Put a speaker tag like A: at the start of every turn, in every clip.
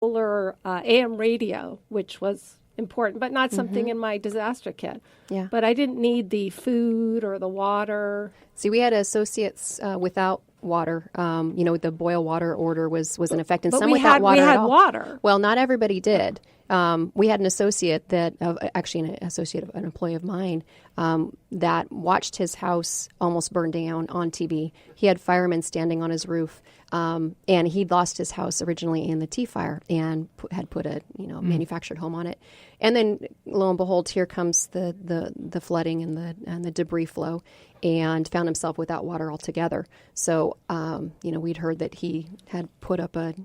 A: solar AM radio, which was important, but not something in my disaster kit.
B: Yeah.
A: But I didn't need the food or the water.
B: See, we had associates without water. The boil water order was in effect, and
A: But
B: some
A: we
B: without
A: had,
B: water
A: we
B: at
A: had
B: all.
A: water.
B: Well, not everybody did. We had an associate an employee of mine, that watched his house almost burn down on TV. He had firemen standing on his roof, and he'd lost his house originally in the Tea Fire and had put a manufactured home on it. And then lo and behold, here comes the flooding and the debris flow, and found himself without water altogether. So we'd heard that he had put up a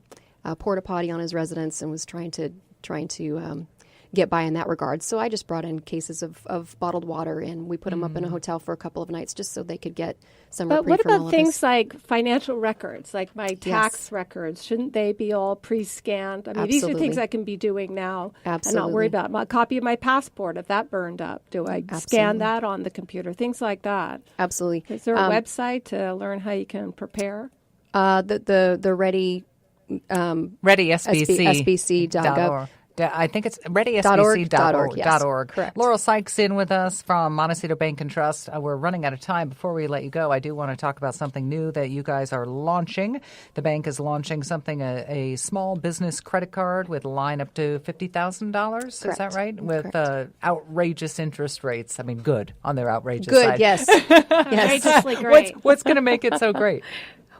B: porta potty on his residence and was trying to get by in that regard. So I just brought in cases of bottled water, and we put them up in a hotel for a couple of nights just so they could get some
A: But
B: reprieve
A: what
B: from all
A: about
B: of
A: things
B: this.
A: like financial records, like my tax records? Shouldn't they be all pre-scanned? I mean, these are
B: Absolutely.
A: things I can be doing now and not
B: Absolutely.
A: worry about. A copy of my passport, if that burned up, do I scan that on the computer? Things like that.
B: Absolutely.
A: Is there a website to learn how you can prepare?
B: The Ready
C: ReadySBC.gov. I think it's readysbc.org.
B: Yes, correct.
C: Laurel Sykes in with us from Montecito Bank and Trust. We're running out of time. Before we let you go, I do want to talk about something new that you guys are launching. The bank is launching something, a small business credit card with a line up to $50,000. Is that right? With outrageous interest rates. I mean, good on their outrageous side.
B: Good, yes.
A: Outrageously great.
C: What's going to make it so great?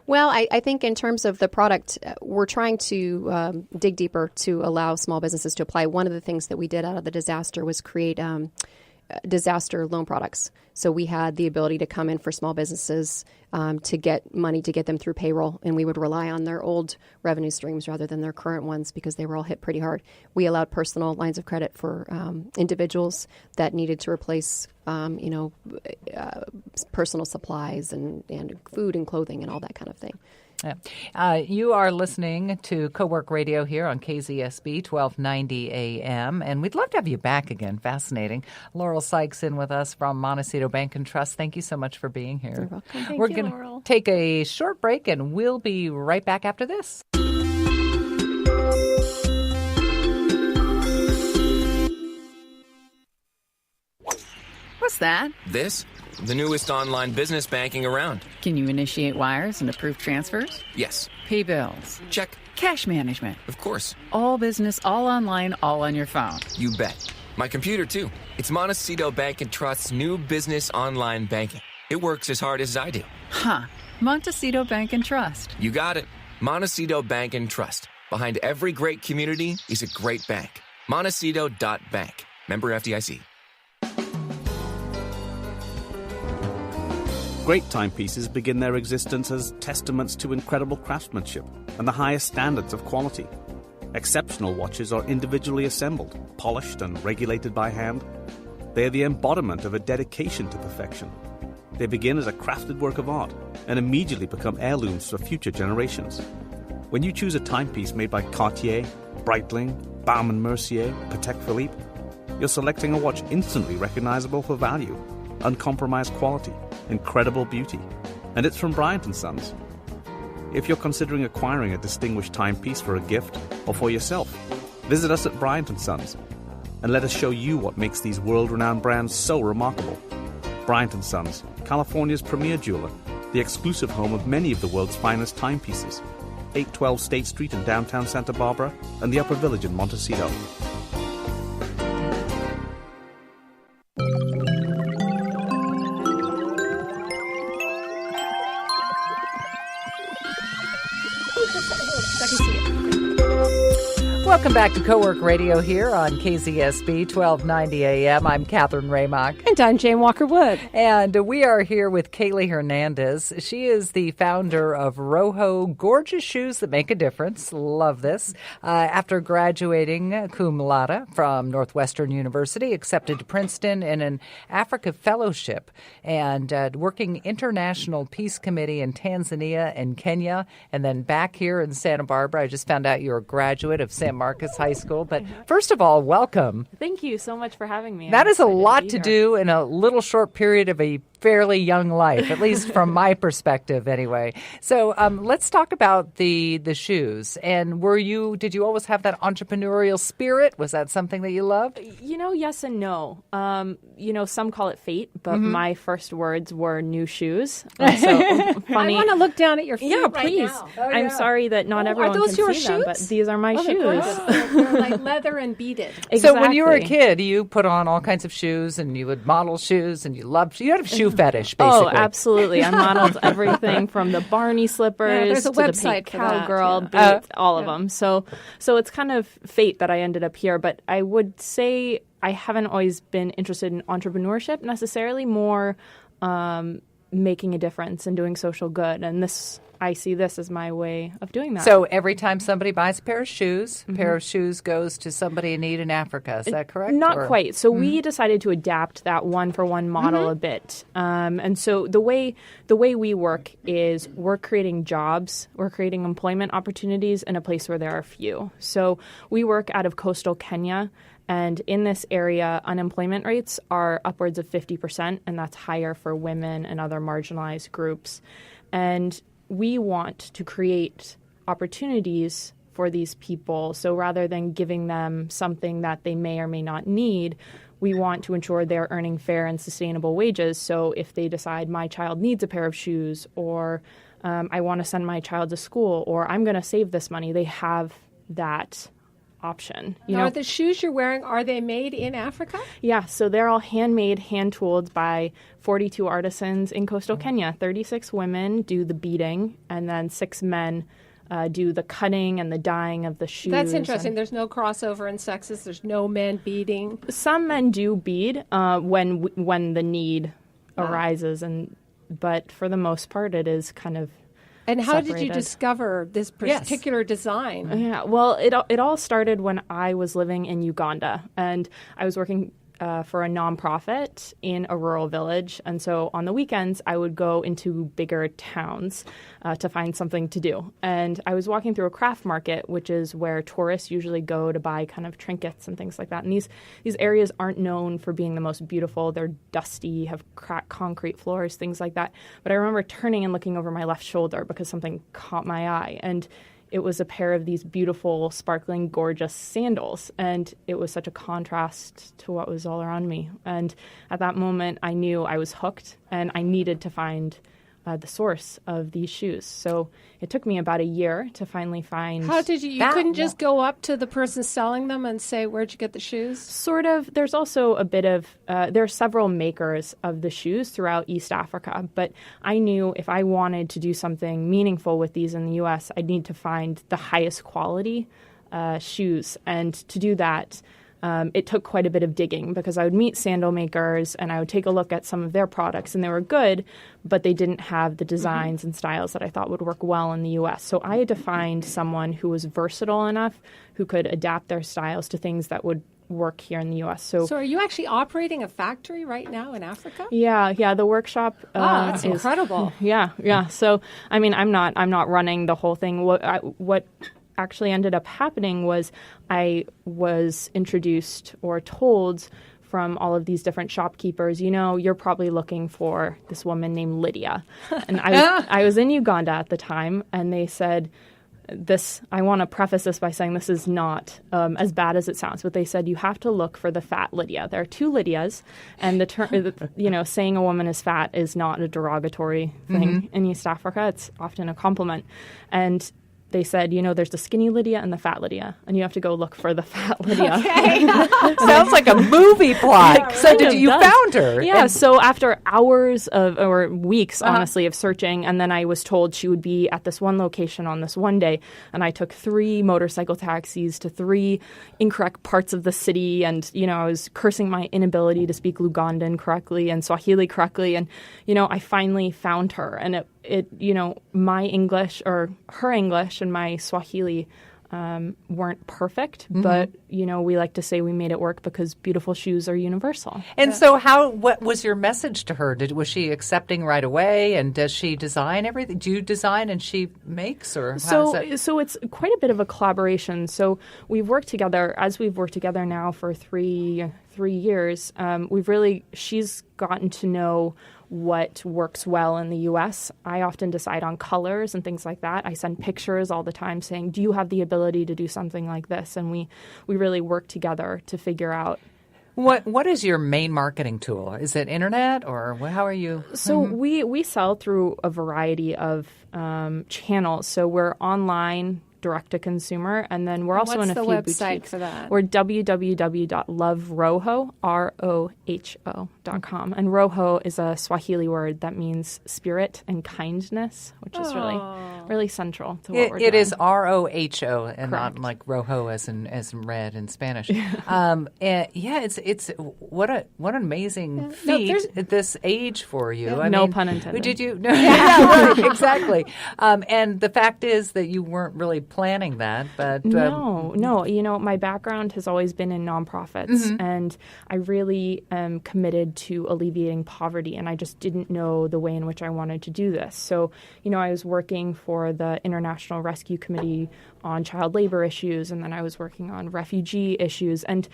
B: Well, I think in terms of the product, we're trying to dig deeper to allow small businesses to apply. One of the things that we did out of the disaster was create disaster loan products. So we had the ability to come in for small businesses to get money to get them through payroll, and we would rely on their old revenue streams rather than their current ones because they were all hit pretty hard. We allowed personal lines of credit for individuals that needed to replace personal supplies and food and clothing and all that kind of thing.
C: Yeah. You are listening to Cowork Radio here on KZSB 1290 AM, and we'd love to have you back again. Fascinating. Laurel Sykes in with us from Montecito Bank and Trust. Thank you so much for being here.
B: You're welcome.
A: Thank
C: We're
A: you,
C: going
A: Laurel.
C: to take a short break, and we'll be right back after this.
D: What's that?
E: This? The newest online business banking around.
D: Can you initiate wires and approve transfers?
E: Yes.
D: Pay bills?
E: Check.
D: Cash management?
E: Of course.
D: All business, all online, all on your phone.
E: You bet. My computer, too. It's Montecito Bank and Trust's new business online banking. It works as hard as I do.
D: Huh. Montecito Bank and Trust.
E: You got it. Montecito Bank and Trust. Behind every great community is a great bank. Montecito.bank. Member FDIC.
F: Great timepieces begin their existence as testaments to incredible craftsmanship and the highest standards of quality. Exceptional watches are individually assembled, polished and regulated by hand. They are the embodiment of a dedication to perfection. They begin as a crafted work of art and immediately become heirlooms for future generations. When you choose a timepiece made by Cartier, Breitling, Baume & Mercier, Patek Philippe, you're selecting a watch instantly recognizable for value, uncompromised quality, incredible beauty. And it's from Bryant & Sons. If you're considering acquiring a distinguished timepiece for a gift or for yourself, visit us at Bryant & Sons and let us show you what makes these world-renowned brands so remarkable. Bryant & Sons, California's premier jeweler, the exclusive home of many of the world's finest timepieces. 812 State Street in downtown Santa Barbara and the Upper Village in Montecito.
C: Welcome back to Cowork Radio here on KZSB 1290 AM. I'm Catherine Raymock.
A: And I'm Jane Walker-Wood.
C: And we are here with Caleigh Hernandez. She is the founder of RoHo, gorgeous shoes that make a difference. Love this. After graduating cum laude from Northwestern University, accepted to Princeton in an Africa fellowship and working International Peace Committee in Tanzania and Kenya, and then back here in Santa Barbara. I just found out you're a graduate of San Marcos High School. But first of all, welcome.
G: Thank you so much for having me.
C: That
G: I'm
C: is a
G: excited
C: lot
G: be
C: to
G: here.
C: do in a little short period of a fairly young life, at least from my perspective anyway. So let's talk about the shoes. And did you always have that entrepreneurial spirit? Was that something that you loved?
G: Yes and no. Some call it fate, but my first words were new shoes. So funny.
A: I want to look down at your feet
G: Yeah,
A: right
G: please.
A: now.
G: I'm sorry that not everyone
A: those
G: can
A: your
G: see them,
A: shoes?
G: but these are my shoes.
A: They're like leather and beaded.
G: Exactly.
C: So when you were a kid, you put on all kinds of shoes and you would model shoes and you had a shoe fetish, basically.
G: Oh, absolutely. I modeled everything from the Barney slippers
A: there's a
G: to the
A: website
G: pink
A: for that,
G: cowgirl boots, all of them. So it's kind of fate that I ended up here. But I would say I haven't always been interested in entrepreneurship necessarily, more making a difference and doing social good. And I see this as my way of doing that.
C: So every time somebody buys a pair of shoes, a pair of shoes goes to somebody in need in Africa. Is that correct?
G: Not quite. So we decided to adapt that one-for-one model a bit. And so the way we work is we're creating jobs, we're creating employment opportunities in a place where there are few. So we work out of coastal Kenya. And in this area, unemployment rates are upwards of 50%, and that's higher for women and other marginalized groups. And we want to create opportunities for these people. So rather than giving them something that they may or may not need, we want to ensure they're earning fair and sustainable wages. So if they decide my child needs a pair of shoes, or I want to send my child to school, or I'm going to save this money, they have that option.
A: Now, the shoes you're wearing, are they made in Africa?
G: Yeah, so they're all handmade, hand-tooled by 42 artisans in coastal Kenya. 36 women do the beading, and then 6 men do the cutting and the dyeing of the shoes.
A: That's interesting. There's no crossover in sexes. There's no men beading.
G: Some men do bead when the need arises, but for the most part, it is kind of
A: And how
G: separated.
A: did you discover this particular design?
G: Yeah, well, it all started when I was living in Uganda, and I was working for a nonprofit in a rural village. And so on the weekends, I would go into bigger towns to find something to do. And I was walking through a craft market, which is where tourists usually go to buy kind of trinkets and things like that. And these areas aren't known for being the most beautiful. They're dusty, have cracked concrete floors, things like that. But I remember turning and looking over my left shoulder because something caught my eye. And it was a pair of these beautiful, sparkling, gorgeous sandals. And it was such a contrast to what was all around me. And at that moment, I knew I was hooked and I needed to find the source of these shoes. So it took me about a year to finally find.
A: How did you couldn't just go up to the person selling them and say, where'd you get the shoes?
G: Sort of. There's also a bit of, there are several makers of the shoes throughout East Africa, but I knew if I wanted to do something meaningful with these in the U.S., I'd need to find the highest quality shoes. And to do that, it took quite a bit of digging because I would meet sandal makers and I would take a look at some of their products, and they were good, but they didn't have the designs and styles that I thought would work well in the U.S. So I had to find someone who was versatile enough, who could adapt their styles to things that would work here in the U.S. So
A: are you actually operating a factory right now in Africa?
G: Yeah. The workshop.
A: That's incredible.
G: Yeah. So I mean, I'm not running the whole thing. What actually ended up happening was I was introduced or told from all of these different shopkeepers, you're probably looking for this woman named Lydia. And I was in Uganda at the time, and they said, I want to preface this by saying this is not as bad as it sounds, but they said you have to look for the fat Lydia. There are 2 Lydias, and the term, saying a woman is fat is not a derogatory thing in East Africa. It's often a compliment. And they said, there's the skinny Lydia and the fat Lydia, and you have to go look for the fat Lydia.
A: Okay.
C: Sounds like a movie plot. So you found her?
G: Yeah. So after hours or weeks, honestly, of searching, and then I was told she would be at this one location on this one day, and I took 3 motorcycle taxis to 3 incorrect parts of the city, and I was cursing my inability to speak Lugandan correctly and Swahili correctly, and I finally found her, and my English or her English and my Swahili weren't perfect, but, we like to say we made it work because beautiful shoes are universal.
C: And so what was your message to her? Was she accepting right away, and does she design everything? Do you design and she makes, or
G: so it's quite a bit of a collaboration. So we've worked together now for three 3 years, she's gotten to know what works well in the U.S. I often decide on colors and things like that. I send pictures all the time saying, do you have the ability to do something like this? And we really work together to figure out.
C: What is your main marketing tool? Is it internet or how are you?
G: So we sell through a variety of channels. So we're online, direct to consumer, and then we're also in a few boutiques.
A: What's the website for that?
G: We're www.loveroho, ROHO.com. And RoHo is a Swahili word that means spirit and kindness, which is really central to what we're doing.
C: It is ROHO and
G: Correct.
C: not like rojo as in red in Spanish. And it's what an amazing feat at this age for you.
G: Yeah,
C: I
G: no
C: mean,
G: pun intended.
C: Did you? No, yeah, right, exactly. And the fact is that you weren't really planning that, but
G: No. My background has always been in nonprofits, and I really am committed to alleviating poverty, and I just didn't know the way in which I wanted to do this. So, I was working for the International Rescue Committee on child labor issues, and then I was working on refugee issues, and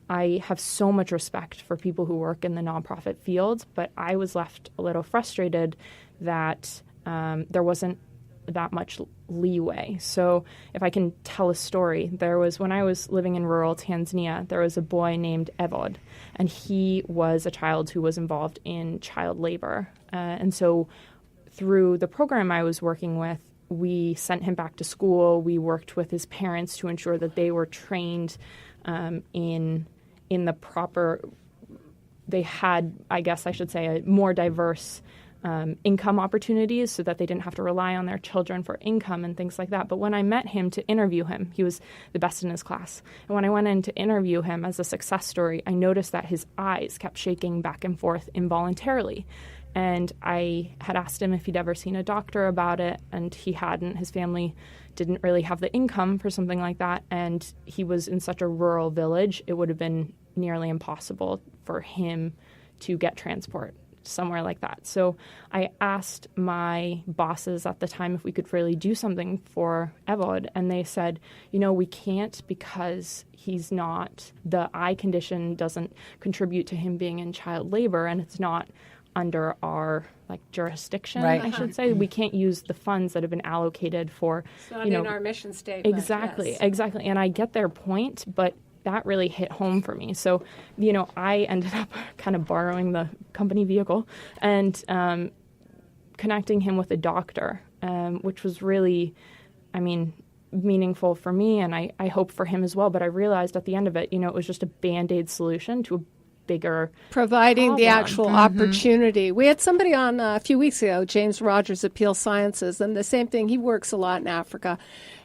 G: I have so much respect for people who work in the nonprofit field, but I was left a little frustrated that there wasn't that much leeway. So if I can tell a story, when I was living in rural Tanzania, there was a boy named Evod, and he was a child who was involved in child labor. And so through the program I was working with, we sent him back to school. We worked with his parents to ensure that they were trained in the proper, they had, I guess I should say, a more diverse income opportunities so that they didn't have to rely on their children for income and things like that. But when I met him to interview him, he was the best in his class. And when I went in to interview him as a success story, I noticed that his eyes kept shaking back and forth involuntarily. And I had asked him if he'd ever seen a doctor about it, and he hadn't. His family didn't really have the income for something like that, and he was in such a rural village, it would have been nearly impossible for him to get transport somewhere like that. So I asked my bosses at the time if we could really do something for Evod, and they said, we can't because he's not, the eye condition doesn't contribute to him being in child labor, and it's not under our jurisdiction,
C: right.
G: I should say. We can't use the funds that have been allocated for,
A: It's not in our mission statement.
G: Exactly,
A: yes.
G: Exactly. And I get their point, but that really hit home for me. So, I ended up kind of borrowing the company vehicle and connecting him with a doctor, which was really, meaningful for me, and I hope for him as well. But I realized at the end of it, it was just a Band-Aid solution to a bigger
A: providing the
G: problem.
A: actual opportunity. We had somebody on a few weeks ago, James Rogers of Peel Sciences, and the same thing. He works a lot in Africa,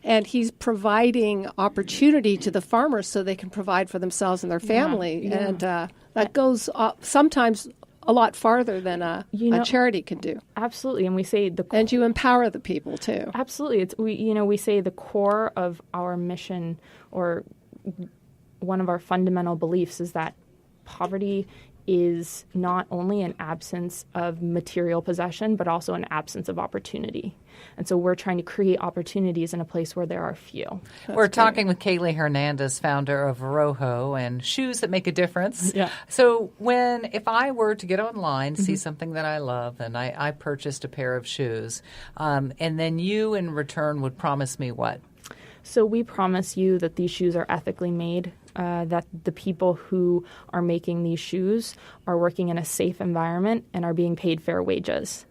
A: and he's providing opportunity to the farmers so they can provide for themselves and their family.
G: Yeah.
A: And that goes sometimes a lot farther than a charity can do.
G: Absolutely, and we say
A: and you empower the people too.
G: Absolutely, we say the core of our mission, or one of our fundamental beliefs, is that poverty is not only an absence of material possession, but also an absence of opportunity. And so we're trying to create opportunities in a place where there are few.
C: We're talking with Caleigh Hernandez, founder of RoHo and Shoes That Make a Difference.
G: Yeah.
C: So if I were to get online, see something that I love, and I purchased a pair of shoes, and then you in return would promise me what?
G: So we promise you that these shoes are ethically made, that the people who are making these shoes are working in a safe environment and are being paid fair wages.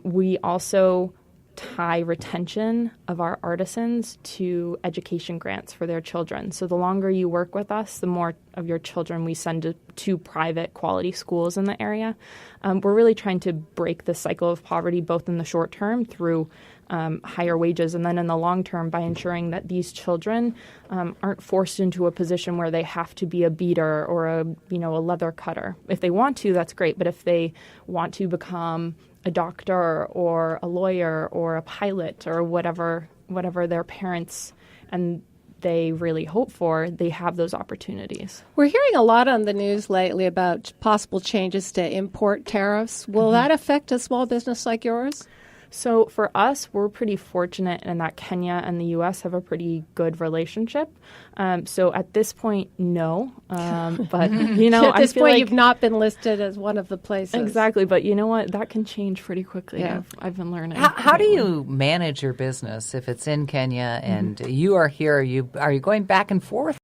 G: We also tie retention of our artisans to education grants for their children. So the longer you work with us, the more of your children we send to private quality schools in the area. We're really trying to break the cycle of poverty, both in the short term through higher wages, and then in the long term by ensuring that these children aren't forced into a position where they have to be a beater or a leather cutter. If they want to, that's great, but if they want to become a doctor or a lawyer or a pilot or whatever their parents and they really hope for, they have those opportunities.
A: We're hearing a lot on the news lately about possible changes to import tariffs. Will that affect a small business like yours?
G: So for us, we're pretty fortunate in that Kenya and the U.S. have a pretty good relationship. So at this point, no. But, you know,
A: at this
G: I feel
A: point,
G: like,
A: you've not been listed as one of the places.
G: Exactly. But you know what? That can change pretty quickly.
A: Yeah.
G: I've been learning.
C: How do you manage your business if it's in Kenya and you are here? Are you going back and forth